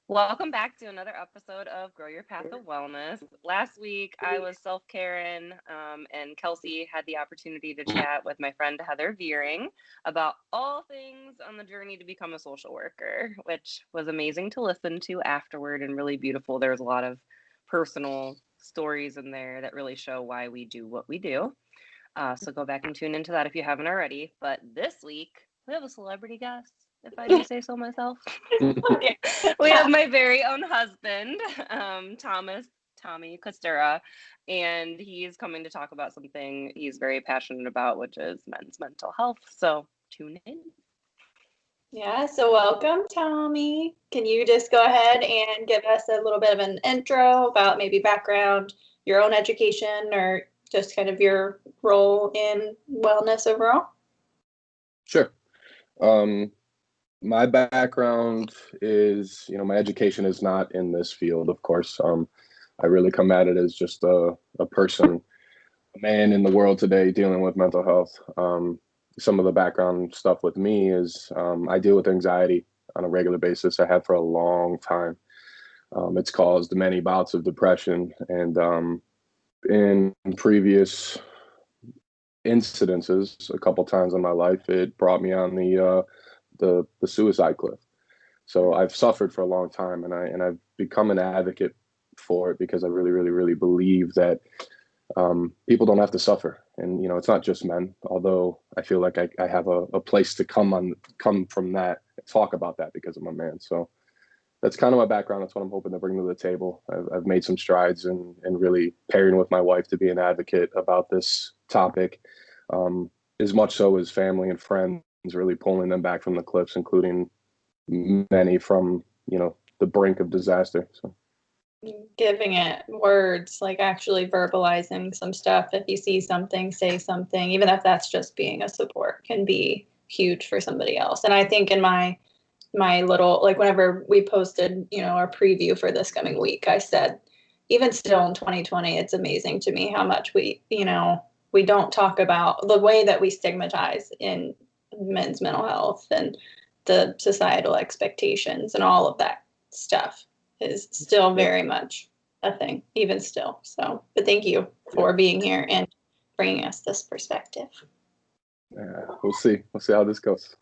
Welcome back to another episode of Grow Your Path of Wellness. Last week, I was self-caring, and Kelsi had the opportunity to chat with my friend Heather Veering about all things on the journey to become a social worker, which was amazing to listen to afterward and really beautiful. There was a lot of personal stories in there that really show why we do what we do. So go back and tune into that if you haven't already. But this week, we have a celebrity guest, if I do say so myself. Okay. We have my very own husband, Tommy Kostura, and he's coming to talk about something he's very passionate about, which is men's mental health. So tune in. Yeah, so welcome, Tommy. Can you just go ahead and give us a little bit of an intro about maybe background, your own education, or just kind of your role in wellness overall? Sure. My background is, my education is not in this field, of course. I really come at it as just a person, a man in the world today dealing with mental health. Some of the background stuff with me is I deal with anxiety on a regular basis. I have for a long time. It's caused many bouts of depression, and in previous incidences, a couple times in my life, it brought me on the suicide cliff. So I've suffered for a long time, and I've become an advocate for it because I really, really, really believe that people don't have to suffer. And it's not just men. Although I feel like I have a place to come from that, talk about that because I'm a man. So that's kind of my background. That's what I'm hoping to bring to the table. I've made some strides in really pairing with my wife to be an advocate about this topic, as much so as family and friends, really pulling them back from the cliffs, including many from the brink of disaster. So Giving it words, like actually verbalizing some stuff. If you see something, say something, even if that's just being a support, can be huge for somebody else. And I think in my little, like whenever we posted, our preview for this coming week, I said, even still in 2020, it's amazing to me how much we don't talk about the way that we stigmatize in men's mental health and the societal expectations and all of that stuff is still very much a thing, even still. So, but thank you for being here and bringing us this perspective. we'll see how this goes.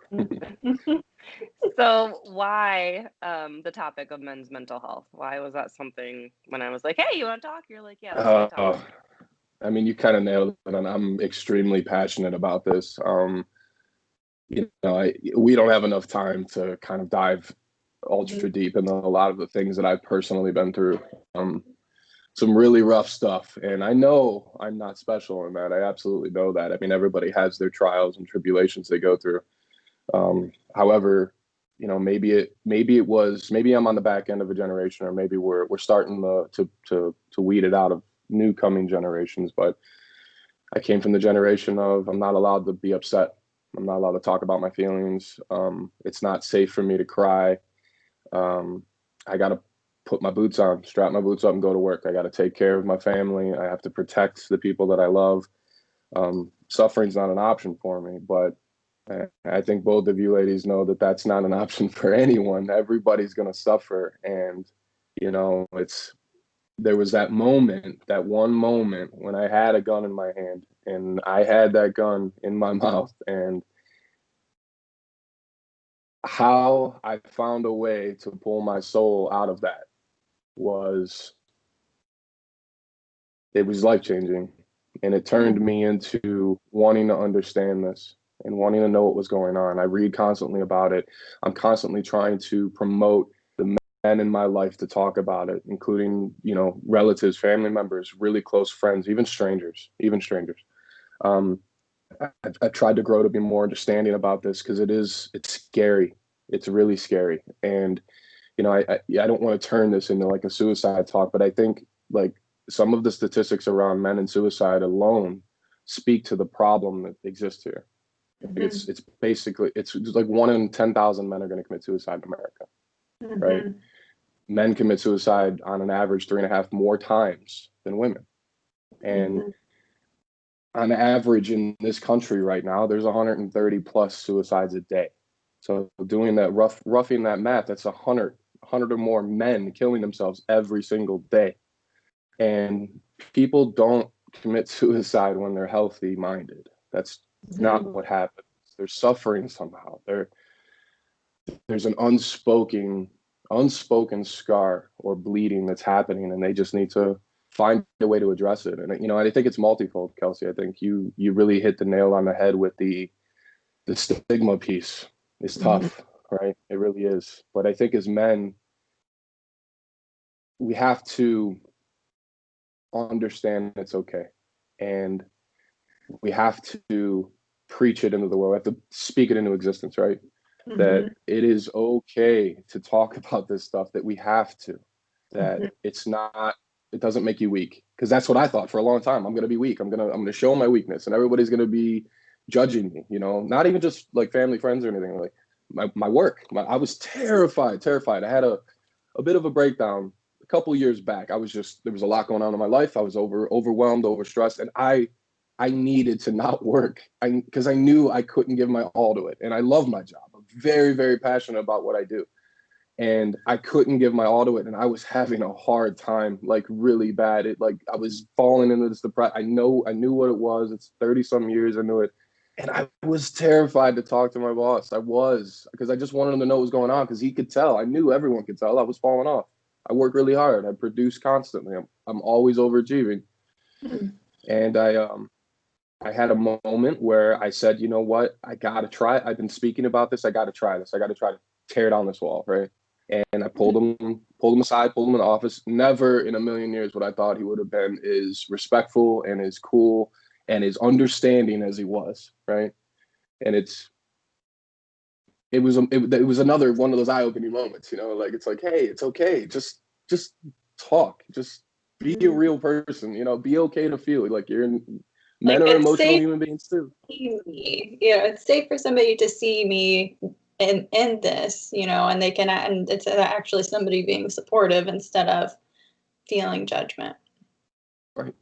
So why the topic of men's mental health? Why was that something when I was like, hey, you want to talk? You're like, yeah, that's a good topic. I mean, you kind of nailed it, and I'm extremely passionate about this. We don't have enough time to kind of dive ultra deep into a lot of the things that I've personally been through. Some really rough stuff, and I know I'm not special in that. I absolutely know that. I mean, everybody has their trials and tribulations they go through. However, maybe I'm on the back end of a generation, or maybe we're starting to weed it out of new coming generations. But I came from the generation of I'm not allowed to be upset. I'm not allowed to talk about my feelings. It's not safe for me to cry. I got to put my boots on, strap my boots up and go to work. I got to take care of my family. I have to protect the people that I love. Suffering's not an option for me, but I think both of you ladies know that that's not an option for anyone. Everybody's going to suffer. And, there was that one moment when I had a gun in my hand and I had that gun in my mouth, and how I found a way to pull my soul out of that was life-changing. And it turned me into wanting to understand this and wanting to know what was going on. I read constantly about it. I'm constantly trying to promote the men in my life to talk about it, including, relatives, family members, really close friends, even strangers. I've tried to grow to be more understanding about this because it's scary. It's really scary. And, I don't want to turn this into like a suicide talk, but I think like some of the statistics around men and suicide alone speak to the problem that exists here. It's basically, it's like 1 in 10,000 men are going to commit suicide in America, right? Men commit suicide on an average 3.5 more times than women. And on average in this country right now, there's 130 plus suicides a day. So doing that roughing that math, that's 100 100 or more men killing themselves every single day. And people don't commit suicide when they're healthy minded. That's not what happens. They're suffering somehow. There's an unspoken scar or bleeding that's happening, and they just need to find a way to address it. And, you know, I think it's multifold, Kelsi. I think you really hit the nail on the head with the stigma piece. It's tough, right? It really is. But I think as men, we have to understand it's okay. And we have to preach it into the world. We have to speak it into existence, right? That it is okay to talk about this stuff, that we have to, that it's not, it doesn't make you weak. Because that's what I thought for a long time. I'm going to be weak. I'm going to show my weakness, and everybody's going to be judging me, you know, not even just like family, friends or anything, like my work. I was terrified. I had a bit of a breakdown a couple of years back. There was a lot going on in my life. I was overwhelmed, overstressed, and I needed to not work because I knew I couldn't give my all to it. And I love my job. I'm very, very passionate about what I do. And I couldn't give my all to it. And I was having a hard time, like really bad. I was falling into this depression. I knew what it was. It's 30 some years. I knew it. And I was terrified to talk to my boss. Because I just wanted him to know what was going on, because he could tell. I knew everyone could tell I was falling off. I work really hard. I produce constantly. I'm always overachieving. And I had a moment where I said, you know what, I got to try it. I've been speaking about this. I got to try this. I got to try to tear down this wall, right? And I pulled him aside, pulled him in the office. Never in a million years what I thought he would have been as respectful and as cool and as understanding as he was, right? And it was another one of those eye-opening moments, you know, like, it's like, hey, it's okay. Just talk. Just be a real person, you know, be okay to feel like men are emotional human beings too. Yeah, it's safe for somebody to see me in this, you know, and it's actually somebody being supportive instead of feeling judgment. Right.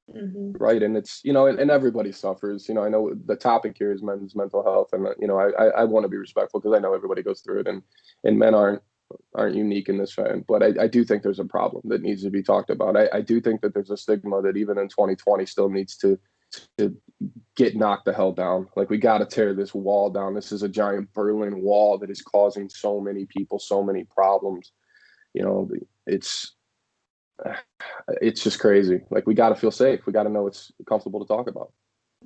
Right. And it's, you know, and everybody suffers. You know, I know the topic here is men's mental health, and, you know, I want to be respectful because I know everybody goes through it, and men aren't unique in this way. But I do think there's a problem that needs to be talked about. I do think that there's a stigma that even in 2020 still needs to get knocked the hell down. Like, we got to tear this wall down. This is a giant Berlin Wall that is causing so many people so many problems. You know, it's just crazy. Like, we got to feel safe. We got to know it's comfortable to talk about.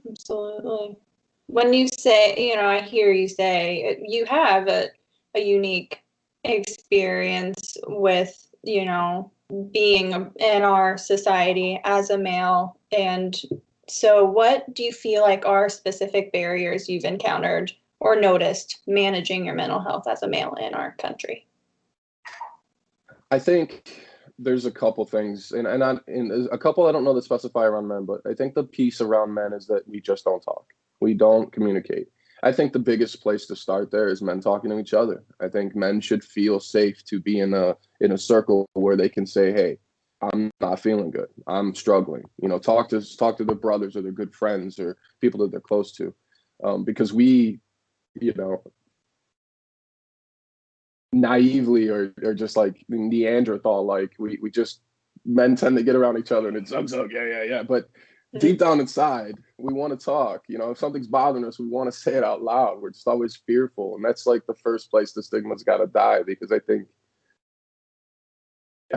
Absolutely. When you say, you know, I hear you say you have a unique experience with, you know, being in our society as a male. And so what do you feel like are specific barriers you've encountered or noticed managing your mental health as a male in our country? I think there's a couple things, and a couple I don't know that specify around men, but I think the piece around men is that we just don't talk. We don't communicate. I think the biggest place to start there is men talking to each other. I think men should feel safe to be in a circle where they can say, hey, I'm not feeling good. I'm struggling. You know, talk to their brothers or their good friends or people that they're close to, because we, you know, naively or just like Neanderthal, like we just, men tend to get around each other and it's yeah. But deep down inside, we want to talk. You know, if something's bothering us, we want to say it out loud. We're just always fearful, and that's like the first place the stigma's got to die, because I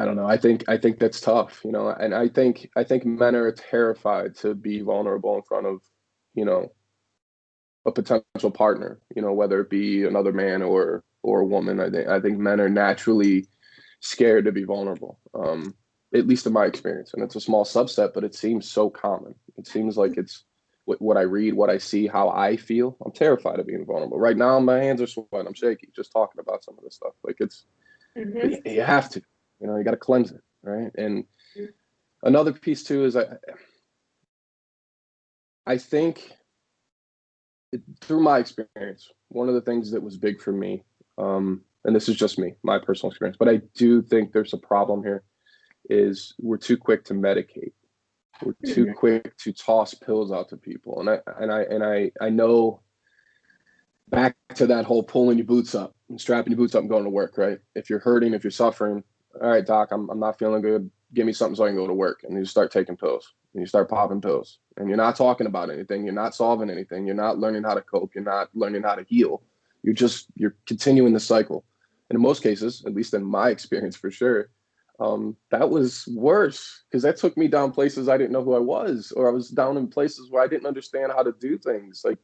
don't know. I think that's tough, you know, and I think men are terrified to be vulnerable in front of, you know, a potential partner, you know, whether it be another man or a woman. I think men are naturally scared to be vulnerable, at least in my experience. And it's a small subset, but it seems so common. It seems like it's what I read, what I see, how I feel. I'm terrified of being vulnerable. Right now, my hands are sweating. I'm shaky just talking about some of this stuff. Like, it's, you have to, you know, you got to cleanse it, right? And another piece too is I think through my experience, one of the things that was big for me, and this is just me, my personal experience, but I do think there's a problem here, is we're too quick to medicate. We're too quick to toss pills out to people. And I know, back to that whole pulling your boots up, strapping your boots up and going to work, right? If you're hurting, if you're suffering, all right, doc, I'm not feeling good. Give me something so I can go to work. And you start taking pills and you start popping pills and you're not talking about anything. You're not solving anything. You're not learning how to cope. You're not learning how to heal. You're continuing the cycle. And in most cases, at least in my experience for sure, that was worse because that took me down places I didn't know who I was, or I was down in places where I didn't understand how to do things. Like,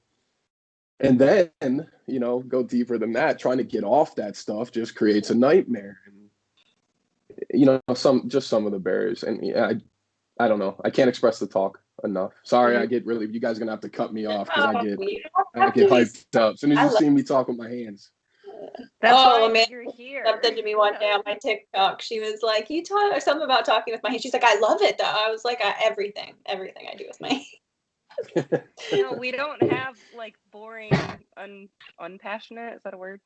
and then, go deeper than that, trying to get off that stuff just creates a nightmare. And, some of the barriers. And yeah, I don't know. I can't express the talk enough. Sorry, you guys are gonna have to cut me off because I get hyped up. As soon as you see me talk with my hands. That's why Amanda you're here. Something to me one day on my TikTok. She was like, "You talk something about talking with my hands." She's like, "I love it though." I was like, "Everything I do with my hands." We don't have like boring, unpassionate. Is that a word?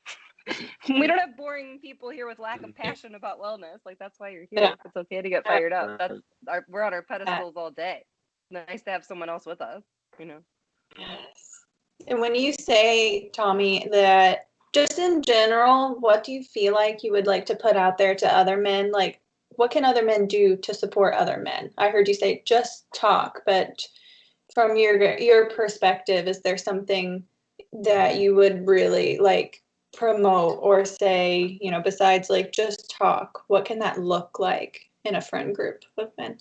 We don't have boring people here with lack of passion about wellness. Like, that's why you're here. Yeah. It's okay to get fired up. We're on our pedestals all day. Nice to have someone else with us. Yes. And when you say, Tommy, that just in general, what do you feel like you would like to put out there to other men? Like, what can other men do to support other men? I heard you say just talk, but from your perspective, is there something that you would really like promote or say, besides like just talk? What can that look like in a friend group of men?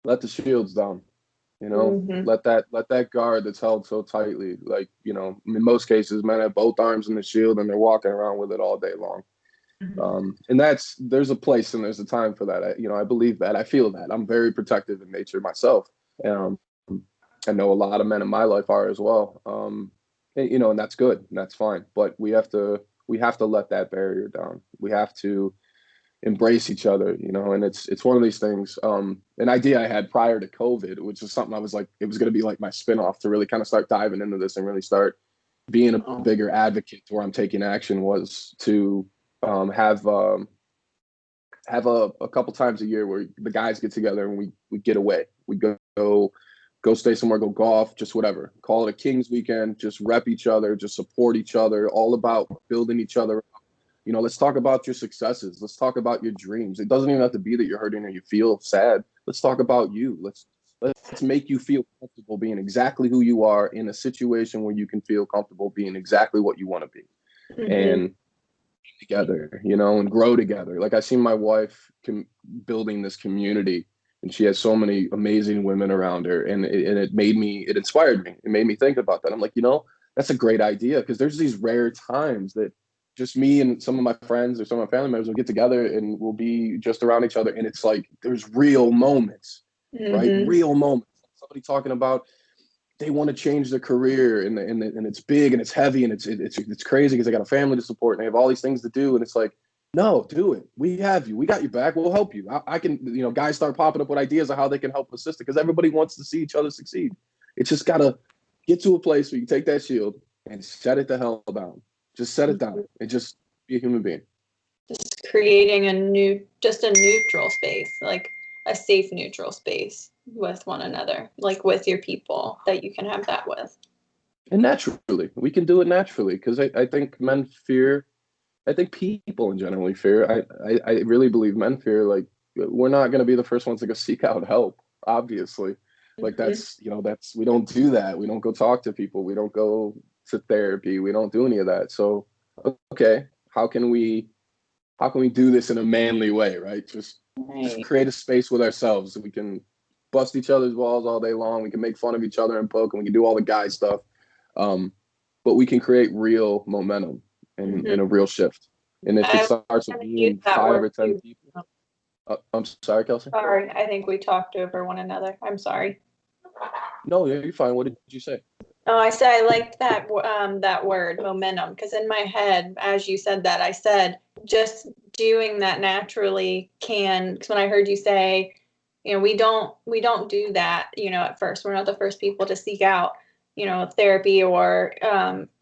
Let the shields down. Let that guard that's held so tightly, like, in most cases, men have both arms in the shield and they're walking around with it all day long. And there's a place and there's a time for that. I believe that. I feel that. I'm very protective in nature myself. I know a lot of men in my life are as well. And that's good and that's fine. But we have to let that barrier down. We have to embrace each other, and it's one of these things. An idea I had prior to COVID, which is something I was like, it was going to be like my spinoff to really kind of start diving into this and really start being a bigger advocate to where I'm taking action, was to have a couple times a year where the guys get together and we get away. We go stay somewhere, go golf, just whatever. Call it a King's weekend, just rep each other, just support each other, all about building each other up. Let's talk about your successes. Let's talk about your dreams. It doesn't even have to be that you're hurting or you feel sad. Let's talk about you. Let's make you feel comfortable being exactly who you are in a situation where you can feel comfortable being exactly what you want to be. And together, and grow together. Like, I see my wife building this community, and she has so many amazing women around her, and it inspired me. It made me think about that. I'm like, that's a great idea, because there's these rare times that just me and some of my friends or some of my family members will get together and we'll be just around each other, and it's like there's real moments, right? Real moments. Somebody talking about they want to change their career, and it's big and it's heavy and it's crazy because they got a family to support and they have all these things to do, and it's like, no, do it. We have you. We got your back. We'll help you. I can, guys start popping up with ideas of how they can help assist it, because everybody wants to see each other succeed. It's just gotta get to a place where you take that shield and set it the hell down. Just set it down and just be a human being. Just creating a neutral space, like a safe neutral space with one another, like with your people that you can have that with. And naturally, we can do it naturally, because I think men fear. I think people in general fear. I really believe men fear, like, we're not going to be the first ones to go seek out help, obviously. Like, that's we don't do that. We don't go talk to people. We don't go to therapy. We don't do any of that. So, okay, how can we do this in a manly way, right? Just create a space with ourselves so we can bust each other's balls all day long. We can make fun of each other and poke, and we can do all the guy stuff. But we can create real momentum and a real shift. And if it starts with being 5 or 10 people. I'm sorry, Kelsi? Sorry, I think we talked over one another. I'm sorry. No, you're fine. What did you say? Oh, I said I liked that word, momentum, because in my head, as you said that, I said just doing that naturally can. Because when I heard you say, we don't do that, at first. We're not the first people to seek out, therapy or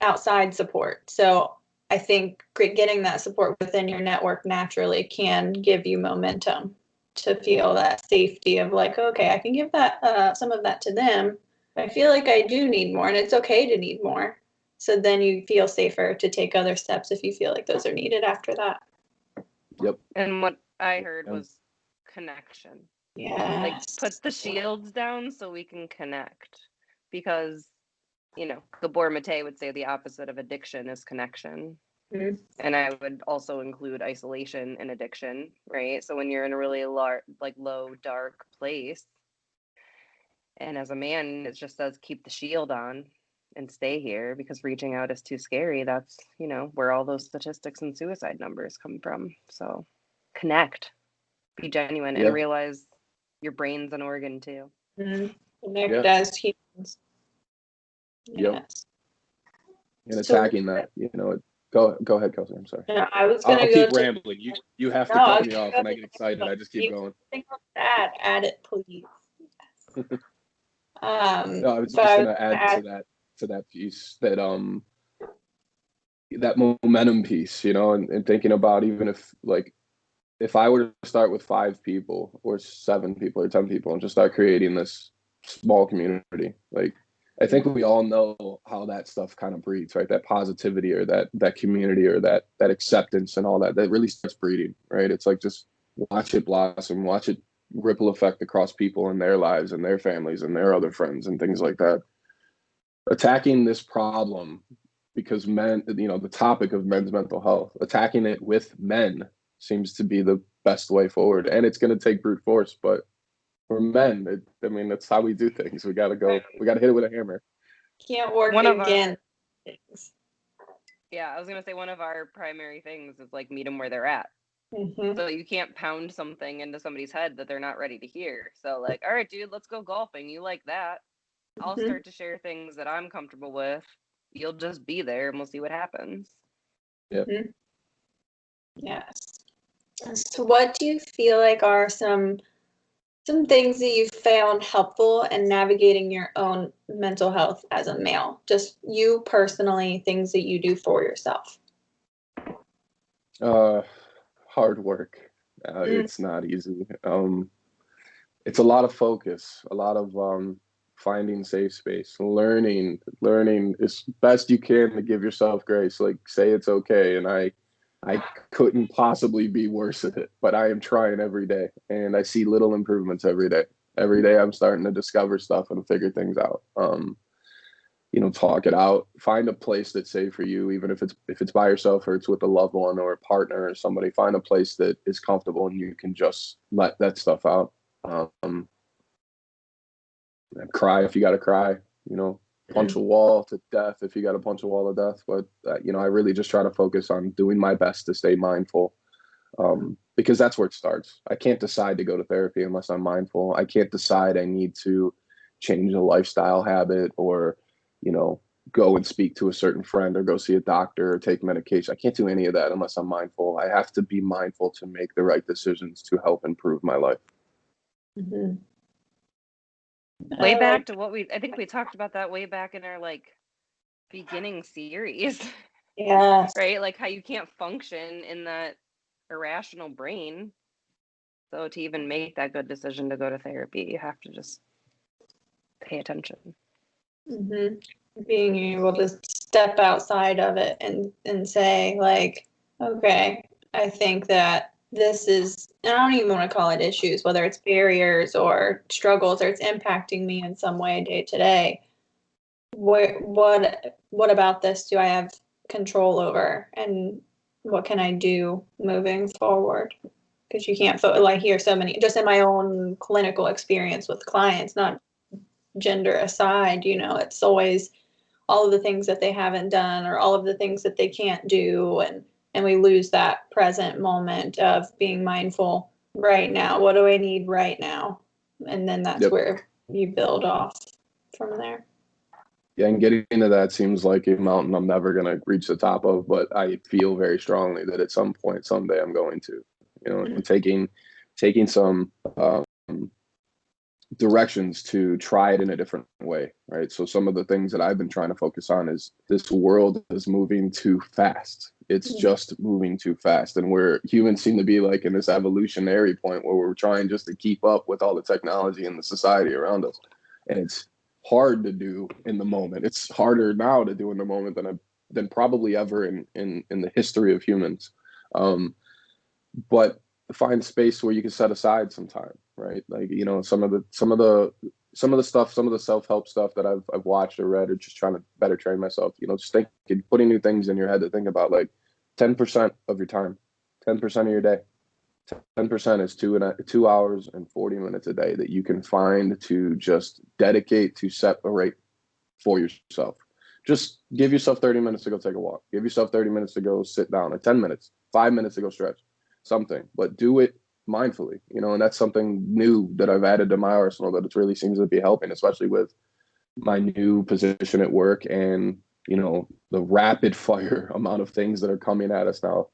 outside support. So I think getting that support within your network naturally can give you momentum to feel that safety of like, okay, I can give that some of that to them. I feel like I do need more, and it's okay to need more. So then you feel safer to take other steps if you feel like those are needed after that. Yep. And what I heard was connection. Yeah. Like, put the shields down so we can connect. Because, you know, Gabor Mate would say the opposite of addiction is connection. Mm-hmm. And I would also include isolation and addiction, right? So when you're in a really low, dark place, and as a man, it just says keep the shield on and stay here, because reaching out is too scary. That's, you know, where all those statistics and suicide numbers come from. So connect, be genuine, and realize your brain's an organ too. Mm-hmm. Connect as humans. Yes. And attacking that, you know, go ahead, Kelsi. I'm sorry. No, I was gonna I'll keep rambling. You have to cut me off when I get excited. I just keep going. Add it, please. No, I was just gonna add to that piece, that that momentum piece, you know, and thinking about, even if I were to start with 5 people or 7 people or 10 people and just start creating this small community, like, I think we all know how that stuff kind of breeds, right? That positivity, or that community, or that acceptance and all that really starts breeding, right? It's like, just watch it blossom, watch it ripple effect across people and their lives and their families and their other friends and things like that. Attacking this problem, because men, you know, the topic of men's mental health, attacking it with men seems to be the best way forward. And it's going to take brute force, but for men, I mean, that's how we do things. We got to hit it with a hammer. Can't work against things. Yeah, I was going to say, one of our primary things is like, meet them where they're at. Mm-hmm. So you can't pound something into somebody's head that they're not ready to hear. So, like, all right, dude, let's go golfing. You like that? I'll start to share things that I'm comfortable with. You'll just be there and we'll see what happens. Yeah. Mm-hmm. Yes. So what do you feel like are some things that you've found helpful in navigating your own mental health as a male? Just you personally, things that you do for yourself. Hard work. It's not easy. It's a lot of focus, a lot of finding safe space, learning as best you can to give yourself grace. Like, say it's okay, and I couldn't possibly be worse at it, but I am trying every day, and I see little improvements every day. Every day I'm starting to discover stuff and figure things out. You know, talk it out, find a place that's safe for you, even if it's by yourself or it's with a loved one or a partner or somebody. Find a place that is comfortable and you can just let that stuff out. Cry if you got to cry, you know, punch a wall to death if you got to punch a wall to death. But, you know, I really just try to focus on doing my best to stay mindful, because that's where it starts. I can't decide to go to therapy unless I'm mindful. I can't decide I need to change a lifestyle habit, or, you know, go and speak to a certain friend, or go see a doctor, or take medication. I can't do any of that unless I'm mindful. I have to be mindful to make the right decisions to help improve my life. Mm-hmm. Way back to I think we talked about that way back in our beginning series. Yeah. Right? Like, how you can't function in that irrational brain. So to even make that good decision to go to therapy, you have to just pay attention. Mm-hmm. Being able to step outside of it and say, like, okay, I think that this is, and I don't even want to call it issues, whether it's barriers or struggles, or it's impacting me in some way day to day. What about this do I have control over, and what can I do moving forward? Because you can't hear so many, just in my own clinical experience with clients, not gender aside, you know, it's always all of the things that they haven't done, or all of the things that they can't do, and we lose that present moment of being mindful right now. What do I need right now? And then that's where you build off from there. Yeah, and getting into that seems like a mountain I'm never going to reach the top of, but I feel very strongly that at some point, someday, I'm going to, you know, and taking some directions to try it in a different way, right? So some of the things that I've been trying to focus on is, this world is moving too fast. It's just moving too fast. And humans seem to be like in this evolutionary point where we're trying just to keep up with all the technology and the society around us. And it's hard to do in the moment. It's harder now to do in the moment than probably ever in the history of humans. But find space where you can set aside some time, right? Like, you know, some of the stuff, some of the self-help stuff that I've watched or read, or just trying to better train myself, you know, just thinking, putting new things in your head to think about, like 10% of your time, 10% of your day, 10% is 2 hours and 40 minutes a day that you can find to just dedicate to separate for yourself. Just give yourself 30 minutes to go take a walk. Give yourself 30 minutes to go sit down, or 10 minutes, 5 minutes to go stretch, something, but do it mindfully, you know. And that's something new that I've added to my arsenal that it really seems to be helping, especially with my new position at work and, you know, the rapid fire amount of things that are coming at us now.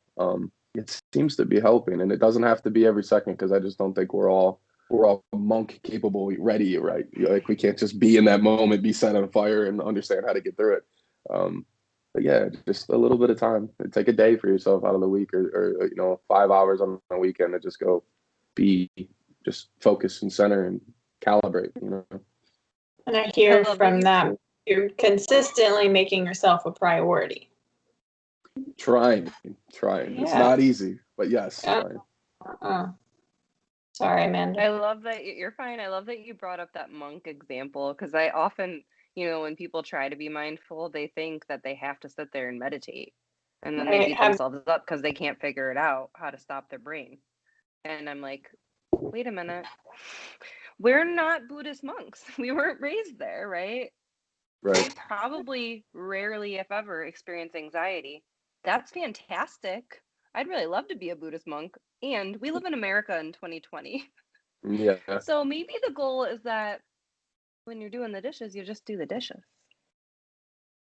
It seems to be helping, and it doesn't have to be every second, because I just don't think we're all monk capable, ready, right? Like, we can't just be in that moment, be set on fire, and understand how to get through it. But yeah, just a little bit of time. Take a day for yourself out of the week, or you know, 5 hours on a weekend to just go just focus and center and calibrate, you know. And I hear love from that that you're consistently making yourself a priority. Trying. Yeah. It's not easy, but yes, trying. Sorry, Amanda. I love that you're fine. I love that you brought up that monk example, because I often, you know, when people try to be mindful, they think that they have to sit there and meditate, and then they beat themselves up because they can't figure it out how to stop their brain. And I'm like, wait a minute. We're not Buddhist monks. We weren't raised there, right? Right. We probably rarely, if ever, experience anxiety. That's fantastic. I'd really love to be a Buddhist monk. And we live in America in 2020. Yeah. So maybe the goal is that when you're doing the dishes, you just do the dishes.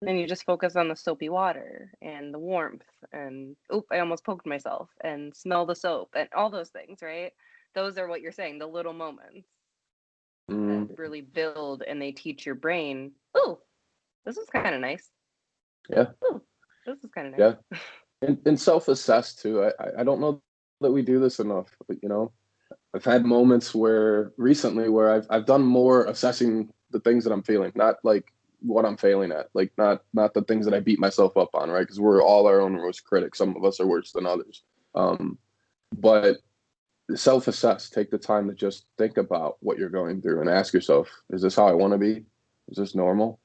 And you just focus on the soapy water and the warmth and, I almost poked myself, and smell the soap and all those things, right? Those are what you're saying, the little moments that really build, and they teach your brain, this is kind of nice. Yeah. This is kind of nice. Yeah. And self-assess too. I don't know that we do this enough, but, you know, I've had moments recently where I've done more assessing the things that I'm feeling, not like what I'm failing at, like not the things that I beat myself up on, right? Because we're all our own worst critics. Some of us are worse than others. But self-assess, take the time to just think about what you're going through and ask yourself, is this how I want to be? Is this normal?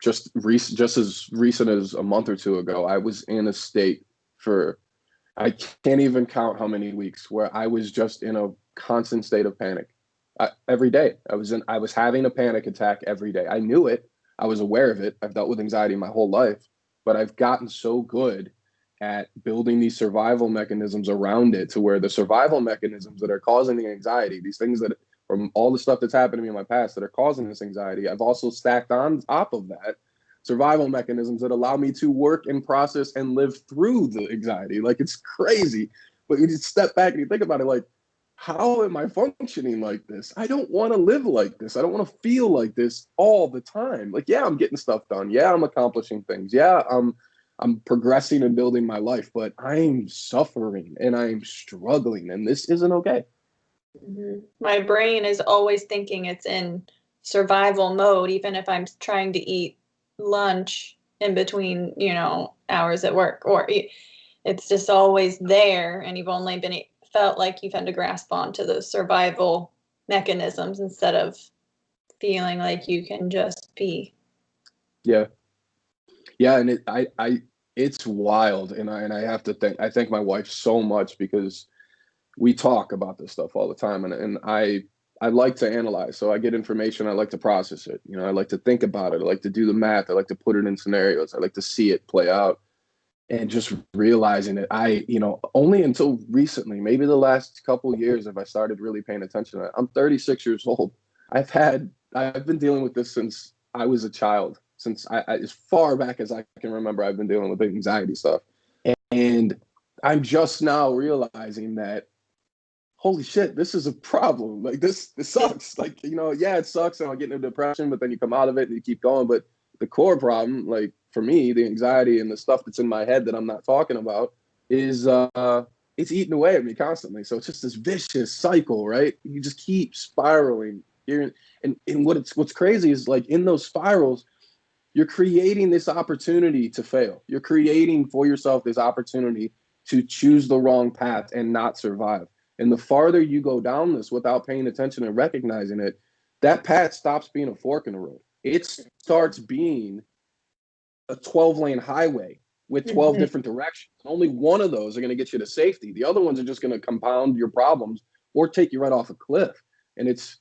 Just as recent as a month or two ago, I was in a state for, I can't even count how many weeks, where I was just in a constant state of panic. Every day I was having a panic attack every day. I knew it. I was aware of it. I've dealt with anxiety my whole life, but I've gotten so good at building these survival mechanisms around it, to where the survival mechanisms that are causing the anxiety, these things that, from all the stuff that's happened to me in my past that are causing this anxiety, I've also stacked on top of that survival mechanisms that allow me to work and process and live through the anxiety. Like, it's crazy, but you just step back and you think about it, like, how am I functioning like this? I don't want to live like this. I don't want to feel like this all the time. Like, yeah, I'm getting stuff done. Yeah, I'm accomplishing things. Yeah, I'm progressing and building my life, but I'm suffering and I'm struggling, and this isn't okay. Mm-hmm. My brain is always thinking it's in survival mode, even if I'm trying to eat lunch in between, you know, hours at work, or it's just always there, and you've only felt like you've had to grasp onto those survival mechanisms instead of feeling like you can just be. Yeah, and it's wild, and I have to thank my wife so much, because we talk about this stuff all the time, and I like to analyze. So I get information, I like to process it. You know, I like to think about it. I like to do the math. I like to put it in scenarios. I like to see it play out. And just realizing that only until recently, maybe the last couple of years, if I started really paying attention to it. I'm 36 years old. I've been dealing with this since I was a child, since as far back as I can remember. I've been dealing with anxiety stuff. And I'm just now realizing that, holy shit, this is a problem. Like, this sucks. Like, yeah, it sucks, and I'll get into depression, but then you come out of it and you keep going. But the core problem, like, for me, the anxiety and the stuff that's in my head that I'm not talking about is it's eating away at me constantly. So it's just this vicious cycle, right? You just keep spiraling And what's crazy is like in those spirals, you're creating this opportunity to fail. You're creating for yourself this opportunity to choose the wrong path and not survive. And the farther you go down this without paying attention and recognizing it, that path stops being a fork in the road. It starts being a 12-lane highway with 12 different directions. Only one of those are going to get you to safety. The other ones are just going to compound your problems or take you right off a cliff. And it's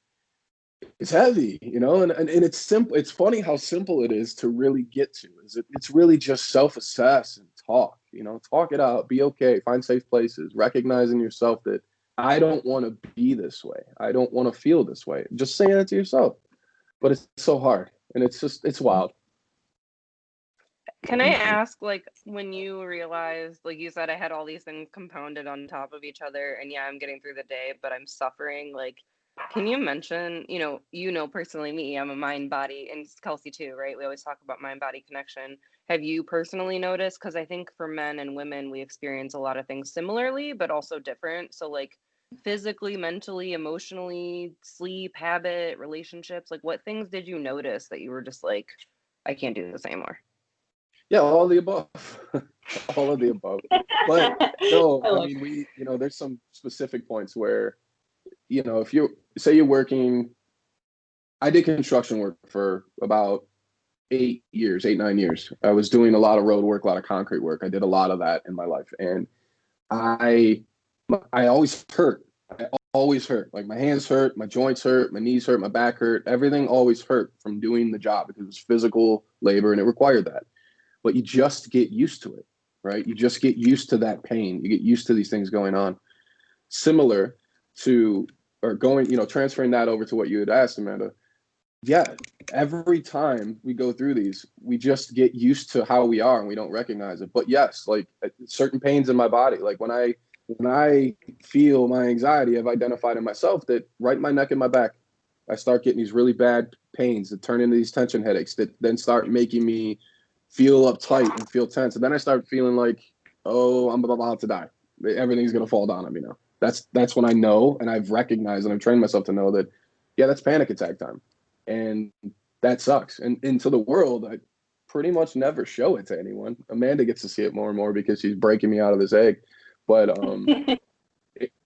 heavy, you know, and it's simple. It's funny how simple it is to really get to. It's really just self-assess and talk, you know, talk it out, be okay, find safe places, recognizing yourself that I don't want to be this way. I don't want to feel this way. Just saying it to yourself. But it's so hard, and it's wild. Can I ask, like, when you realized, like you said, I had all these things compounded on top of each other, and yeah, I'm getting through the day, but I'm suffering. Like, can you mention, you know, personally me, I'm a mind body, and Kelsi too, right? We always talk about mind body connection. Have you personally noticed? Because I think for men and women, we experience a lot of things similarly, but also different. So, like, physically, mentally, emotionally, sleep, habit, relationships, like, what things did you notice that you were just like, I can't do this anymore? Yeah, all of the above. All of the above. But no, I mean, there's some specific points where, if you say you're working, I did construction work for about 8, 9 years. I was doing a lot of road work, a lot of concrete work. I did a lot of that in my life. And I always hurt. I always hurt. Like my hands hurt, my joints hurt, my knees hurt, my back hurt. Everything always hurt from doing the job because it was physical labor and it required that. But you just get used to it, right? You just get used to that pain. You get used to these things going on. Similar to, or going, transferring that over to what you had asked, Amanda. Yeah, every time we go through these, we just get used to how we are and we don't recognize it. But yes, like certain pains in my body, like when I feel my anxiety, I've identified in myself that right in my neck and my back, I start getting these really bad pains that turn into these tension headaches that then start making me feel uptight and feel tense. And then I start feeling like, oh, I'm about to die. Everything's going to fall down on me now. That's when I know, and I've recognized and I've trained myself to know that, yeah, that's panic attack time. And that sucks. And into the world, I pretty much never show it to anyone. Amanda gets to see it more and more because she's breaking me out of this egg. But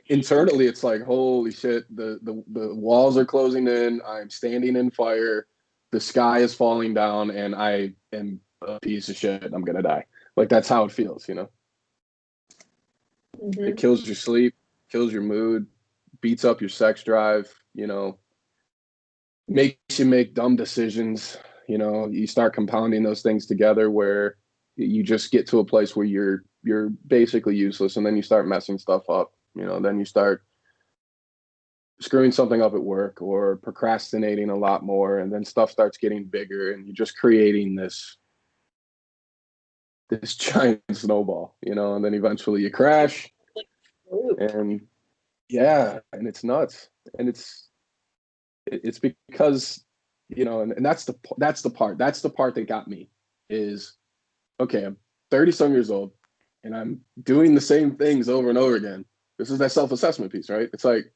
internally, it's like, holy shit, the walls are closing in. I'm standing in fire. The sky is falling down, and I am a piece of shit. I'm going to die. Like, that's how it feels, It kills your sleep, kills your mood, beats up your sex drive, makes you make dumb decisions. You start compounding those things together where you just get to a place where you're basically useless, and then you start messing stuff up. Then you start screwing something up at work or procrastinating a lot more, and then stuff starts getting bigger, and you're just creating this giant snowball, and then eventually you crash. And yeah, and it's nuts. And it's because, and that's the part that got me is, okay, I'm 30 some years old and I'm doing the same things over and over again. This is that self-assessment piece, right? It's like,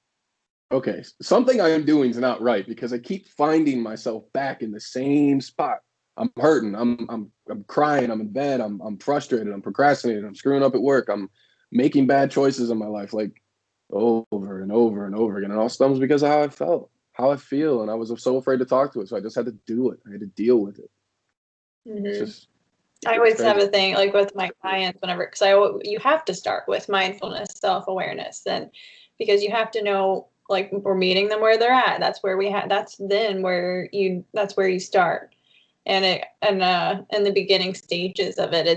okay, something I am doing is not right because I keep finding myself back in the same spot. I'm hurting. I'm crying. I'm in bed. I'm frustrated. I'm procrastinating. I'm screwing up at work. I'm making bad choices in my life, like over and over and over again. And it all stems because of how I felt, how I feel, and I was so afraid to talk to it, so I just had to do it. I had to deal with it. I always have a thing like with my clients whenever, because you have to start with mindfulness, self-awareness, and because you have to know, like, we're meeting them where they're at. That's where that's where you start. And in the beginning stages of it,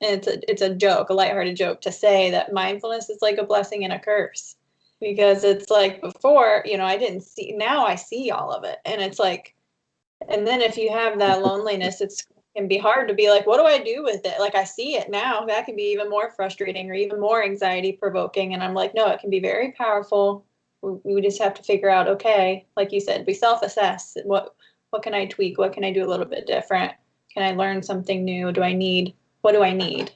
it's a joke, a lighthearted joke to say that mindfulness is like a blessing and a curse, because it's like before, I didn't see, now I see all of it. And it's like, and then if you have that loneliness, it can be hard to be like, what do I do with it? Like, I see it now. That can be even more frustrating or even more anxiety provoking. And I'm like, no, it can be very powerful. We just have to figure out, okay, like you said, we self-assess. What can I tweak? What can I do a little bit different? Can I learn something new? What do I need?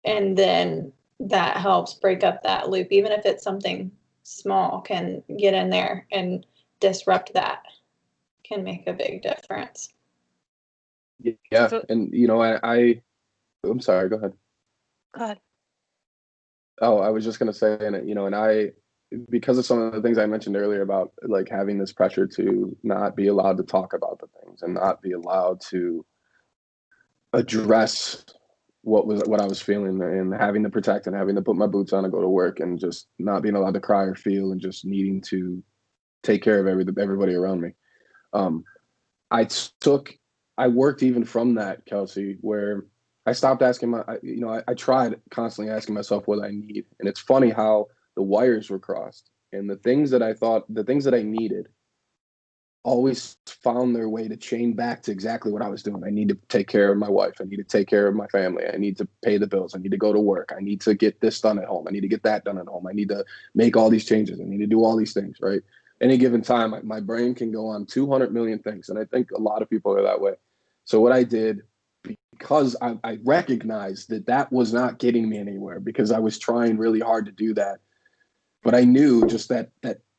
And then that helps break up that loop, even if it's something small, can get in there and disrupt that can make a big difference. Yeah. So- And, I'm sorry, go ahead. Go ahead. Oh, I was just going to say, and because of some of the things I mentioned earlier about like having this pressure to not be allowed to talk about the things and not be allowed to address what I was feeling, and having to protect and having to put my boots on and go to work, and just not being allowed to cry or feel, and just needing to take care of everybody around me. I worked even from that, Kelsi, where I stopped asking I tried constantly asking myself what I need. And it's funny how the wires were crossed, and the things that I needed always found their way to chain back to exactly what I was doing. I need to take care of my wife. I need to take care of my family. I need to pay the bills. I need to go to work. I need to get this done at home. I need to get that done at home. I need to make all these changes. I need to do all these things, right? Any given time, my brain can go on 200 million things. And I think a lot of people are that way. So what I did, because I recognized that was not getting me anywhere, because I was trying really hard to do that. But I knew just that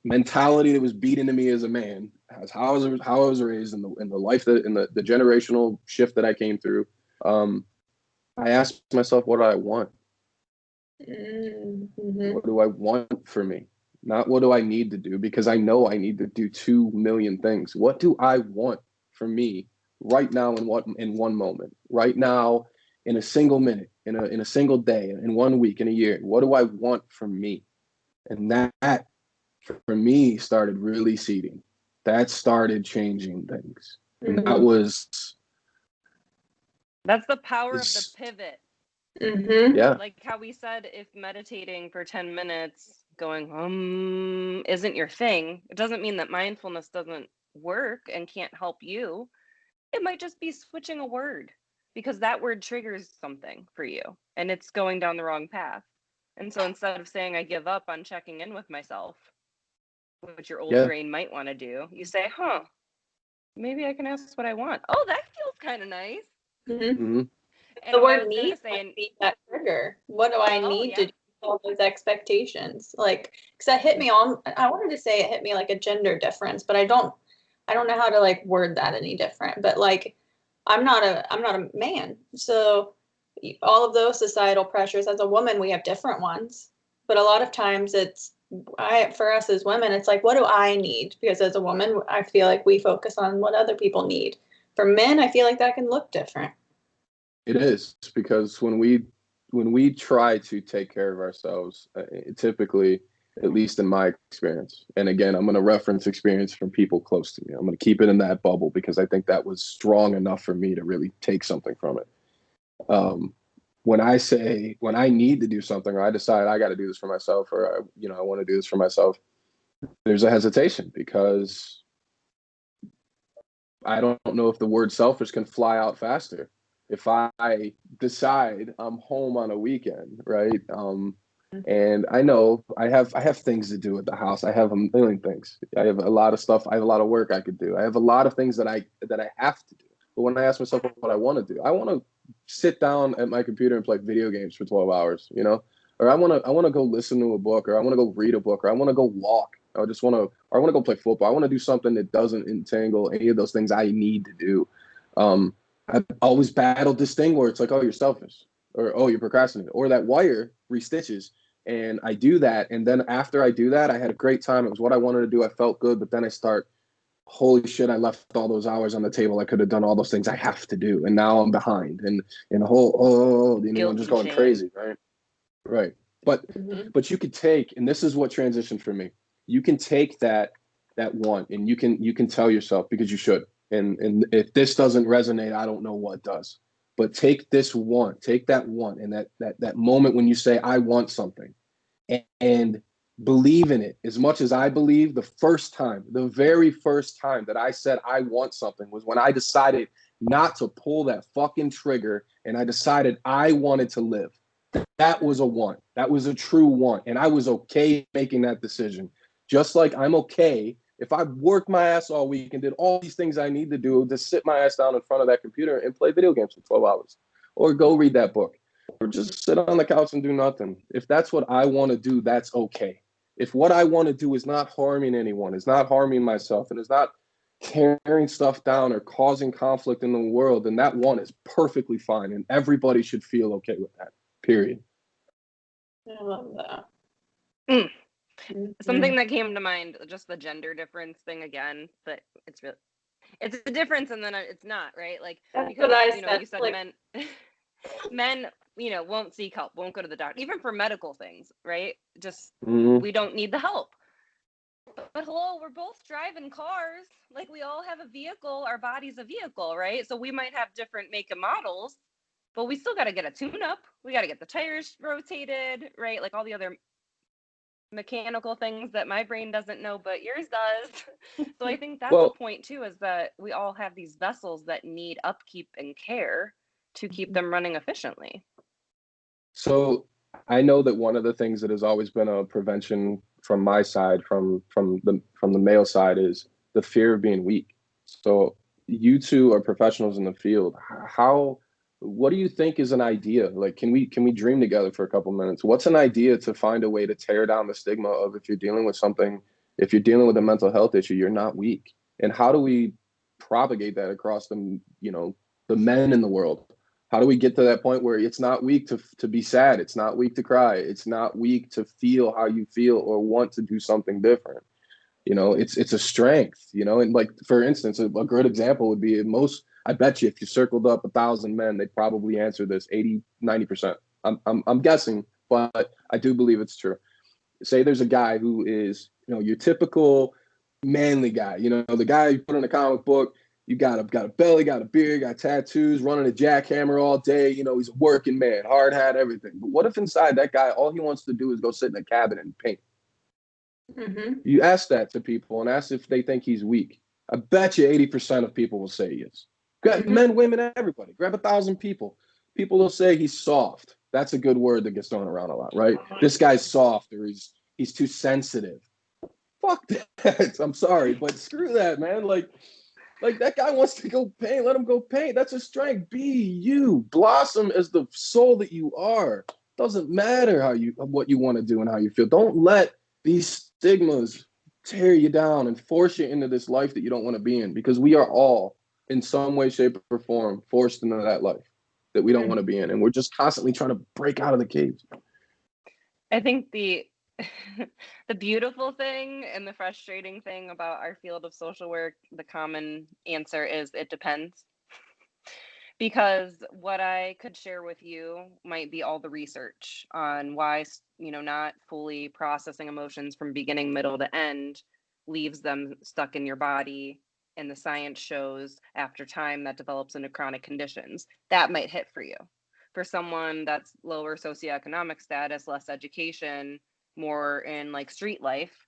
mentality that was beat into me as a man, as how I was raised, in the life that in the generational shift that I came through. I asked myself, what do I want? Mm-hmm. What do I want for me? Not what do I need to do, because I know I need to do 2 million things. What do I want for me right now, in one moment, right now, in a single minute, in a single day, in 1 week, in a year? What do I want for me? And that for me started really seeding. That started changing things. And that was That's the power of the pivot. Mm-hmm. Yeah. Like how we said, if meditating for 10 minutes going isn't your thing, it doesn't mean that mindfulness doesn't work and can't help you. It might just be switching a word, because that word triggers something for you and it's going down the wrong path. And so instead of saying I give up on checking in with myself, which your old brain might want to do, you say, maybe I can ask what I want. Oh, that feels kind of nice. Mm-hmm. And the word need might be that trigger. What do I need to do all those expectations? Like, because that hit me on, I wanted to say it hit me like a gender difference, but I don't know how to like word that any different. But like, I'm not a man. So all of those societal pressures, as a woman, we have different ones. But a lot of times for us as women, it's like, what do I need? Because as a woman, I feel like we focus on what other people need. For men, I feel like that can look different. It is, because when we try to take care of ourselves, typically, at least in my experience, and again, I'm going to reference experience from people close to me. I'm going to keep it in that bubble, because I think that was strong enough for me to really take something from it. When I need to do something, or I decide I got to do this for myself, or I want to do this for myself, there's a hesitation, because I don't know if the word selfish can fly out faster. If I decide I'm home on a weekend, right? And I know I have things to do at the house. I have a million things. I have a lot of stuff. I have a lot of work I could do. I have a lot of things that I have to do. But when I ask myself what I want to do, I want to sit down at my computer and play video games for 12 hours, or I want to go listen to a book, or I want to go read a book, or I want to go walk. I want to go play football. I want to do something that doesn't entangle any of those things I need to do. I've always battled this thing where it's like, oh, you're selfish, or oh, you're procrastinating, or that wire restitches. And I do that. And then after I do that, I had a great time. It was what I wanted to do. I felt good. But then I start, holy shit, I left all those hours on the table. I could have done all those things I have to do. And now I'm behind. And a whole, I'm just going crazy. Right. Right. But you could take, and this is what transitioned for me. You can take that one, and you can tell yourself, because you should. And if this doesn't resonate, I don't know what does. But take that one, and that moment when you say, I want something, and believe in it as much as I believe. The very first time that I said I want something was when I decided not to pull that fucking trigger, and I decided I wanted to live. That was a want. That was a true want. And I was okay making that decision. Just like I'm okay if I worked my ass all week and did all these things I need to do to sit my ass down in front of that computer and play video games for 12 hours, or go read that book, or just sit on the couch and do nothing. If that's what I want to do, that's okay. If what I want to do is not harming anyone, is not harming myself, and is not tearing stuff down or causing conflict in the world, then that one is perfectly fine. And everybody should feel okay with that, period. I love that. Something that came to mind, just the gender difference thing again, but it's a difference and then it's not, right? Like, because, you said like, men, won't seek help, won't go to the doctor, even for medical things, right? Just, we don't need the help. But hello, we're both driving cars. Like, we all have a vehicle. Our body's a vehicle, right? So we might have different make and models, but we still got to get a tune-up. We got to get the tires rotated, right? Like all the other mechanical things that my brain doesn't know, but yours does. So I think that's the point too, is that we all have these vessels that need upkeep and care to keep them running efficiently. So I know that one of the things that has always been a prevention from my side, from the male side, is the fear of being weak. So you two are professionals in the field. What do you think is an idea? Like, can we dream together for a couple minutes? What's an idea to find a way to tear down the stigma of, if you're dealing with something, if you're dealing with a mental health issue, you're not weak? And how do we propagate that across the men in the world? How do we get to that point where it's not weak to be sad? It's not weak to cry. It's not weak to feel how you feel or want to do something different. It's a strength, and like, for instance, a good example would be I bet you if you circled up 1,000 men, they'd probably answer this 80-90%. I'm guessing, but I do believe it's true. Say there's a guy who is, your typical manly guy, the guy you put in a comic book. You got a belly, got a beard, got tattoos, running a jackhammer all day. He's a working man, hard hat, everything. But what if inside that guy, all he wants to do is go sit in a cabin and paint? You ask that to people and ask if they think he's weak. I bet you 80% of people will say he is. Men, women, everybody. Grab 1,000 people. People will say he's soft. That's a good word that gets thrown around a lot, right? This guy's soft, or he's too sensitive. Fuck that. I'm sorry, but screw that, man. Like that guy wants to go paint. Let him go paint. That's a strength. Be you. Blossom as the soul that you are. Doesn't matter what you want to do and how you feel. Don't let these stigmas tear you down and force you into this life that you don't want to be in, because we are all, in some way, shape, or form, forced into that life that we don't want to be in. And we're just constantly trying to break out of the cage. I think the beautiful thing and the frustrating thing about our field of social work, the common answer is it depends. Because what I could share with you might be all the research on why, not fully processing emotions from beginning, middle to end leaves them stuck in your body. And the science shows after time that develops into chronic conditions. That might hit for you. For someone that's lower socioeconomic status, less education, more in like street life,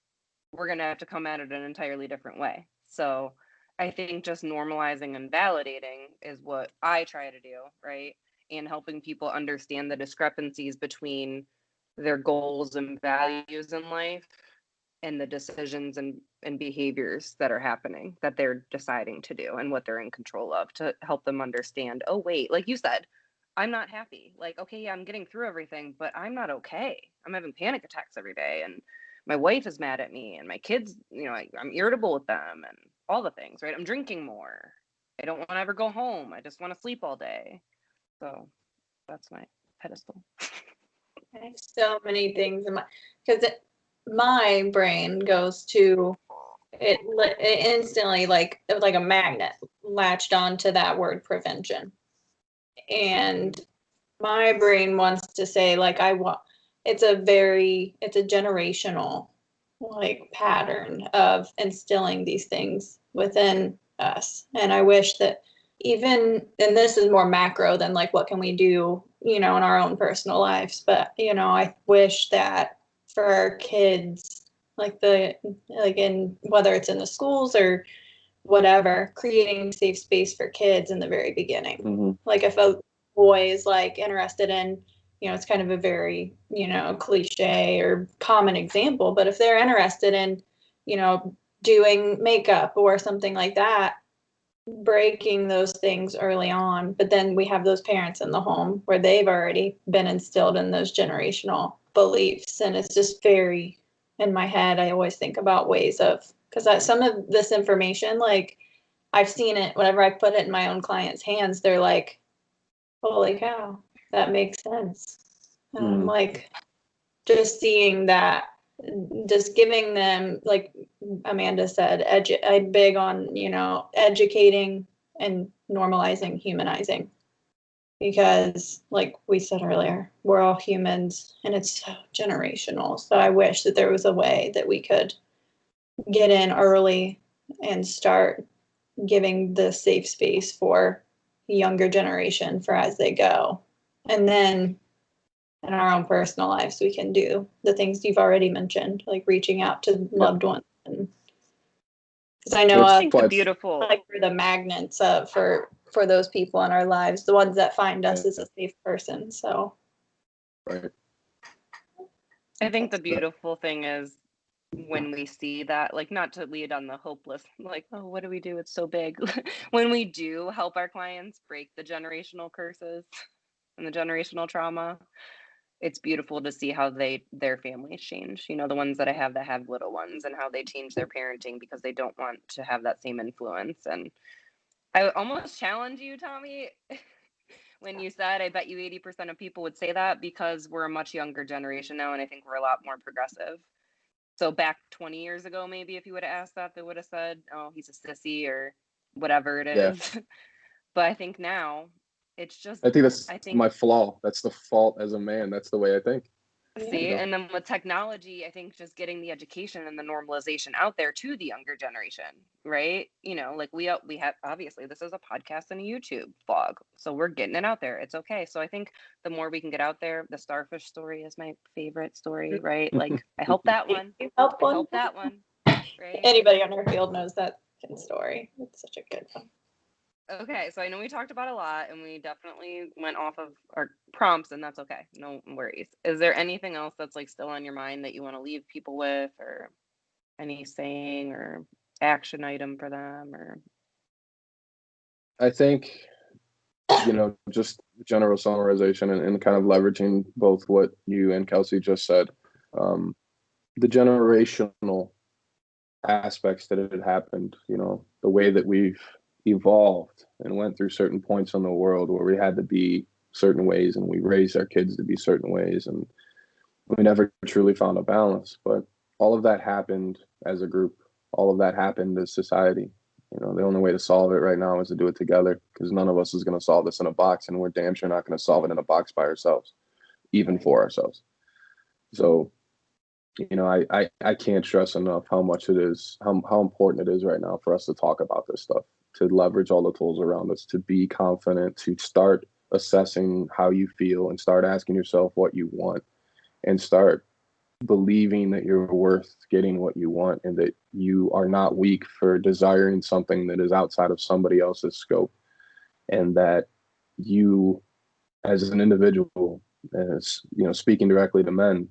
we're going to have to come at it an entirely different way. So I think just normalizing and validating is what I try to do, right? And helping people understand the discrepancies between their goals and values in life and the decisions and behaviors that are happening, that they're deciding to do and what they're in control of, to help them understand, oh, wait, like you said, I'm not happy. Like, okay, yeah, I'm getting through everything, but I'm not okay. I'm having panic attacks every day, and my wife is mad at me, and my kids, I'm irritable with them, and all the things, right? I'm drinking more. I don't want to ever go home. I just want to sleep all day. So that's my pedestal. I have so many things in because my brain goes to it instantly, like a magnet latched onto that word prevention. And my brain wants to say, like, it's a generational like pattern of instilling these things within us. And I wish that and this is more macro than like what can we do, in our own personal lives, but I wish that for our kids, in whether it's in the schools or whatever, creating safe space for kids in the very beginning. Like if a boy is like interested in, it's kind of a very, cliche or common example, but if they're interested in, doing makeup or something like that, breaking those things early on. But then we have those parents in the home where they've already been instilled in those generational beliefs. And it's just very in my head, I always think about ways of, because some of this information, like I've seen it, whenever I put it in my own clients' hands, they're like, holy cow, that makes sense. And I'm like, just seeing that, just giving them, like Amanda said, I'm big on, educating and normalizing, humanizing. Because, like we said earlier, we're all humans and it's so generational. So I wish that there was a way that we could get in early and start giving the safe space for younger generation for as they go. And then in our own personal lives, we can do the things you've already mentioned, like reaching out to loved ones. Because I know I think the beautiful, like we're the magnets for those people in our lives, the ones that find us as a safe person. So, right. I think the beautiful thing is when we see that, like, not to lead on the hopeless, like, oh, what do we do? It's so big. When we do help our clients break the generational curses and the generational trauma, it's beautiful to see how their families change. The ones that have little ones, and how they change their parenting because they don't want to have that same influence. And I almost challenge you, Tommy, when you said, I bet you 80% of people would say that, because we're a much younger generation now, and I think we're a lot more progressive. So back 20 years ago, maybe if you would have asked that, they would have said, oh, he's a sissy or whatever it is. But I think now it's just, I think that's my flaw. That's the fault as a man. That's the way I think. See, and then with technology, I think just getting the education and the normalization out there to the younger generation, right? Like we have, obviously this is a podcast and a YouTube vlog, so we're getting it out there. It's okay. So I think the more we can get out there, the starfish story is my favorite story, right? Like I help that one. Help that one, right? Anybody on our field knows that story. It's such a good one. Okay, so I know we talked about a lot and we definitely went off of our prompts, and that's okay. No worries. Is there anything else that's like still on your mind that you want to leave people with, or any saying or action item for them? Or I think, just general summarization and kind of leveraging both what you and Kelsi just said. The generational aspects that had happened, the way that we've evolved and went through certain points in the world where we had to be certain ways, and we raised our kids to be certain ways, and we never truly found a balance. But all of that happened as a group. All of that happened as society. The only way to solve it right now is to do it together, because none of us is going to solve this in a box, and we're damn sure not going to solve it in a box by ourselves, even for ourselves. So I can't stress enough how much it is, how important it is right now for us to talk about this stuff, to leverage all the tools around us, to be confident, to start assessing how you feel and start asking yourself what you want, and start believing that you're worth getting what you want, and that you are not weak for desiring something that is outside of somebody else's scope, and that you, as an individual, as speaking directly to men,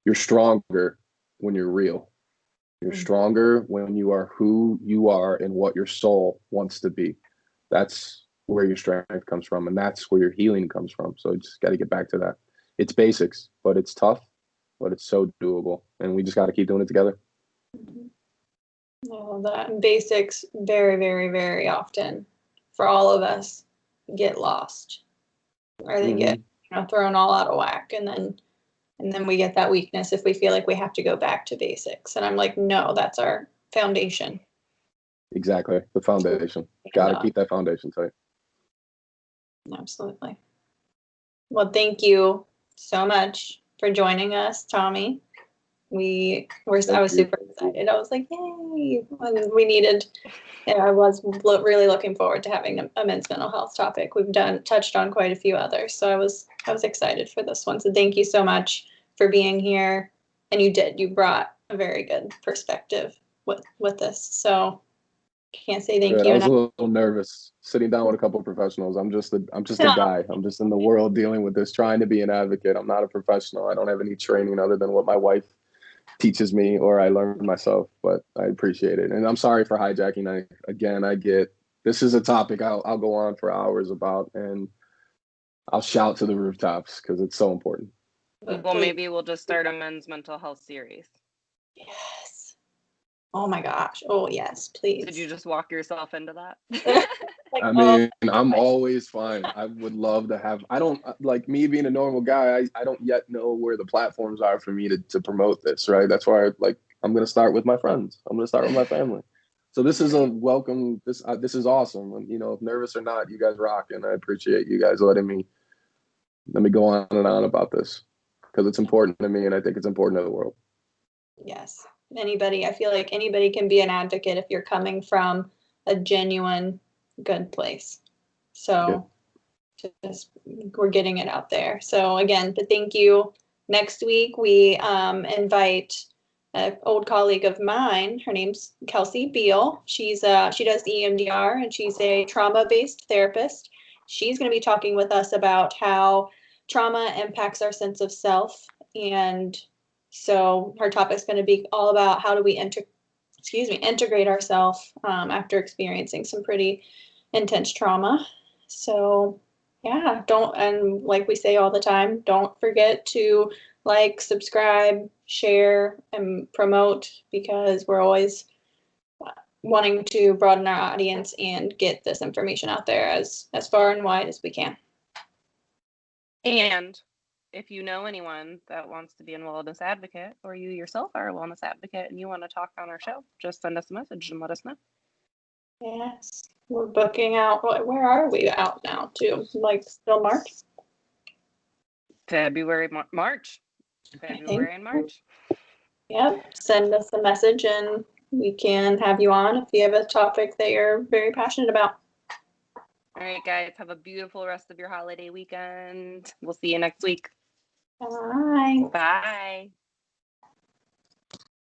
you're stronger when you're real. You're stronger when you are who you are and what your soul wants to be. That's where your strength comes from, and that's where your healing comes from. So you just got to get back to that. It's basics, but it's tough, but it's so doable, and we just got to keep doing it together. Well, that basics very, very, very often for all of us get lost, or they get thrown all out of whack, and then we get that weakness if we feel like we have to go back to basics. And I'm like, no, that's our foundation. Exactly, the foundation. Got to keep that foundation tight. Absolutely. Well, thank you so much for joining us, Tommy. I was super excited. I was like, yay! And we needed. I was really looking forward to having a men's mental health topic. We've touched on quite a few others, so I was excited for this one. So thank you so much for being here. And you brought a very good perspective with this. So can't say thank you. I was a little nervous sitting down with a couple of professionals. I'm just a guy. I'm just in the world dealing with this, trying to be an advocate. I'm not a professional. I don't have any training other than what my wife teaches me or I learned myself, but I appreciate it. And I'm sorry for hijacking. I get, this is a topic I'll go on for hours about, and I'll shout to the rooftops because it's so important. Well, Please. maybe we'll just start a men's mental health series. Yes. Oh my gosh. Oh yes, please. Did you just walk yourself into that? Like, I mean, I'm always fine. I would love to have, I don't, like me being a normal guy, I don't yet know where the platforms are for me to promote this, right? That's why, like, I'm going to start with my friends. I'm going to start with my family. So this is a welcome, this is awesome. And, you know, nervous or not, you guys rock, and I appreciate you guys letting me go on and on about this, because it's important to me, and I think it's important to the world. yes. I feel like anybody can be an advocate if you're coming from a genuine good place. So just, we're getting it out there. So again, but thank you. Next week we invite an old colleague of mine. Her name's Kelsi Beal. She does EMDR, and she's a trauma-based therapist. She's going to be talking with us about how trauma impacts our sense of self. And so her topic is going to be all about how do we integrate ourselves after experiencing some pretty intense trauma. So yeah, and like we say all the time, don't forget to like, subscribe, share, and promote, because we're always wanting to broaden our audience and get this information out there as far and wide as we can. And if you know anyone that wants to be a wellness advocate, or you yourself are a wellness advocate and you want to talk on our show, just send us a message and let us know. Yes, we're booking out. Where are we out now to? Like, still March? February and March. Yep, send us a message and we can have you on if you have a topic that you're very passionate about. All right, guys, have a beautiful rest of your holiday weekend. We'll see you next week. Bye. Bye.